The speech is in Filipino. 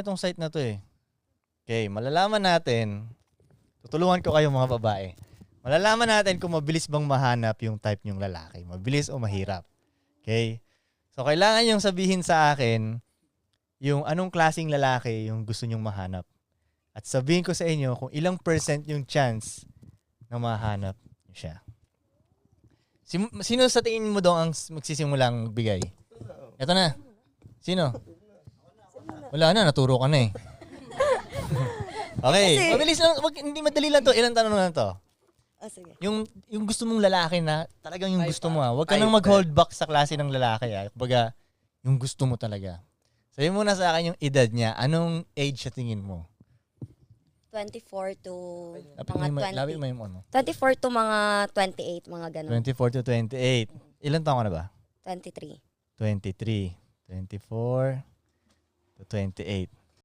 Itong site na to eh. Okay, malalaman natin, tutulungan ko kayo mga babae. Malalaman natin kung mabilis bang mahanap yung type nyong lalaki. Mabilis o mahirap. Okay? So, kailangan yung sabihin sa akin yung anong klaseng lalaki yung gusto nyong mahanap. At sabihin ko sa inyo kung ilang % yung chance na mahanap nyo siya. Sino sa tingin mo daw ang magsisimulang bigay? Ito na. Sino? Wala na, naturo ka na eh. Okay, Kasi, mabilis lang, hindi madali lang to. Ilang tanong lang to. sige. Yung gusto mong lalaki na talagang yung gusto mo. Huwag ka nang mag-hold back sa klase ng lalaki. Kumbaga, yung gusto mo talaga. Sabihin mo na sa akin yung edad niya. Anong age sa tingin mo? 24 to Lapit mo mga 20. yung ano. 24 to mga 28, mga ganun. 24 to 28. Ilan taon ka na ba? 23. 23. 24 to 28.